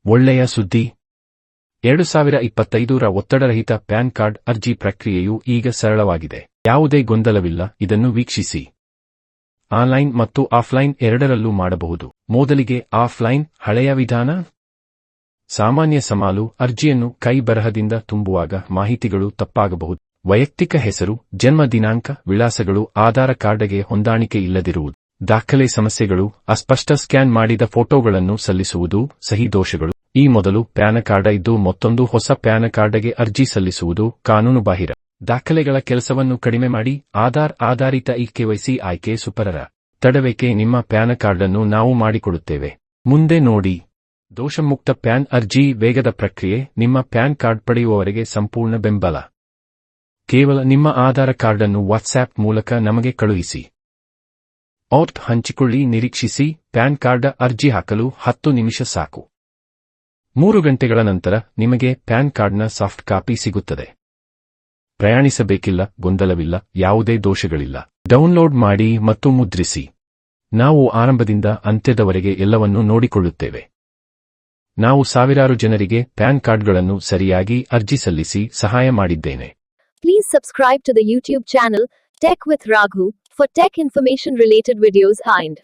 ಒಳ್ಳೆಯ ಸುದ್ದಿ. 2025ರ ಒತ್ತಡರಹಿತ PAN card ಅರ್ಜಿ ಪ್ರಕ್ರಿಯೆಯು ಈಗ ಸರಳವಾಗಿದೆ. ಯಾವುದೇ ಗೊಂದಲವಿಲ್ಲ. ಇದನ್ನು ವೀಕ್ಷಿಸಿ. ಆನ್ಲೈನ್ ಮತ್ತು ಆಫ್ಲೈನ್ ಎರಡರಲ್ಲೂ ಮಾಡಬಹುದು. ಮೊದಲಿಗೆ ಆಫ್ಲೈನ್ ಹಳೆಯ ವಿಧಾನ. ಸಾಮಾನ್ಯ ಸವಾಲು: ಅರ್ಜಿಯನ್ನು ಕೈ ಬರಹದಿಂದ ತುಂಬುವಾಗ ಮಾಹಿತಿಗಳು ತಪ್ಪಾಗಬಹುದು. ವೈಯಕ್ತಿಕ ಹೆಸರು, ಜನ್ಮ ದಿನಾಂಕ, ವಿಳಾಸಗಳು ಆಧಾರ ಕಾರ್ಡ್ಗೆ ಹೊಂದಾಣಿಕೆ ಇಲ್ಲದಿರುವುದು. ದಾಖಲೆ ಸಮಸ್ಯೆಗಳು: ಅಸ್ಪಷ್ಟ ಸ್ಕ್ಯಾನ್ ಮಾಡಿದ ಫೋಟೋಗಳನ್ನು ಸಲ್ಲಿಸುವುದು. ಸಹಿ ದೋಷಗಳು: ಈ ಮೊದಲು ಪ್ಯಾನ್ ಕಾರ್ಡ್ ಇದ್ದು ಮತ್ತೊಂದು ಹೊಸ ಪ್ಯಾನ್ ಕಾರ್ಡ್ಗೆ ಅರ್ಜಿ ಸಲ್ಲಿಸುವುದು ಕಾನೂನುಬಾಹಿರ. ದಾಖಲೆಗಳ ಕೆಲಸವನ್ನು ಕಡಿಮೆ ಮಾಡಿ. ಆಧಾರ್ ಆಧಾರಿತ ಇಕೆವೈಸಿ ಆಯ್ಕೆ ಸುಪರರ. ತಡವೇಕೆ? ನಿಮ್ಮ ಪ್ಯಾನ್ ಕಾರ್ಡ್ ಅನ್ನು ನಾವು ಮಾಡಿಕೊಡುತ್ತೇವೆ. ಮುಂದೆ ನೋಡಿ. ದೋಷಮುಕ್ತ ಪ್ಯಾನ್ ಅರ್ಜಿ ವೇಗದ ಪ್ರಕ್ರಿಯೆ. ನಿಮ್ಮ ಪ್ಯಾನ್ ಕಾರ್ಡ್ ಪಡೆಯುವವರೆಗೆ ಸಂಪೂರ್ಣ ಬೆಂಬಲ. ಕೇವಲ ನಿಮ್ಮ ಆಧಾರ ಕಾರ್ಡ್ ಅನ್ನು ವಾಟ್ಸ್ಆಪ್ ಮೂಲಕ ನಮಗೆ ಕಳುಹಿಸಿ. ಓಟ್ ಹಂಚಿಕೊಳ್ಳಿ. ನಿರೀಕ್ಷಿಸಿ. ಪ್ಯಾನ್ ಕಾರ್ಡ್ ಅರ್ಜಿ ಹಾಕಲು 10 ನಿಮಿಷ ಸಾಕು. 3 ಗಂಟೆಗಳ ನಂತರ ನಿಮಗೆ ಪ್ಯಾನ್ ಕಾರ್ಡ್ನ ಸಾಫ್ಟ್ ಕಾಪಿ ಸಿಗುತ್ತದೆ. ಪ್ರಯಾಣಿಸಬೇಕಿಲ್ಲ, ಗೊಂದಲವಿಲ್ಲ, ಯಾವುದೇ ದೋಷಗಳಿಲ್ಲ. ಡೌನ್ಲೋಡ್ ಮಾಡಿ ಮತ್ತು ಮುದ್ರಿಸಿ. ನಾವು ಆರಂಭದಿಂದ ಅಂತ್ಯದವರೆಗೆ ಎಲ್ಲವನ್ನೂ ನೋಡಿಕೊಳ್ಳುತ್ತೇವೆ. ನಾವು ಸಾವಿರಾರು ಜನರಿಗೆ ಪ್ಯಾನ್ ಕಾರ್ಡ್ಗಳನ್ನು ಸರಿಯಾಗಿ ಅರ್ಜಿ ಸಲ್ಲಿಸಿ ಸಹಾಯ ಮಾಡಿದ್ದೇನೆ. Please subscribe to the YouTube channel Tech with Raghu for tech information related videos and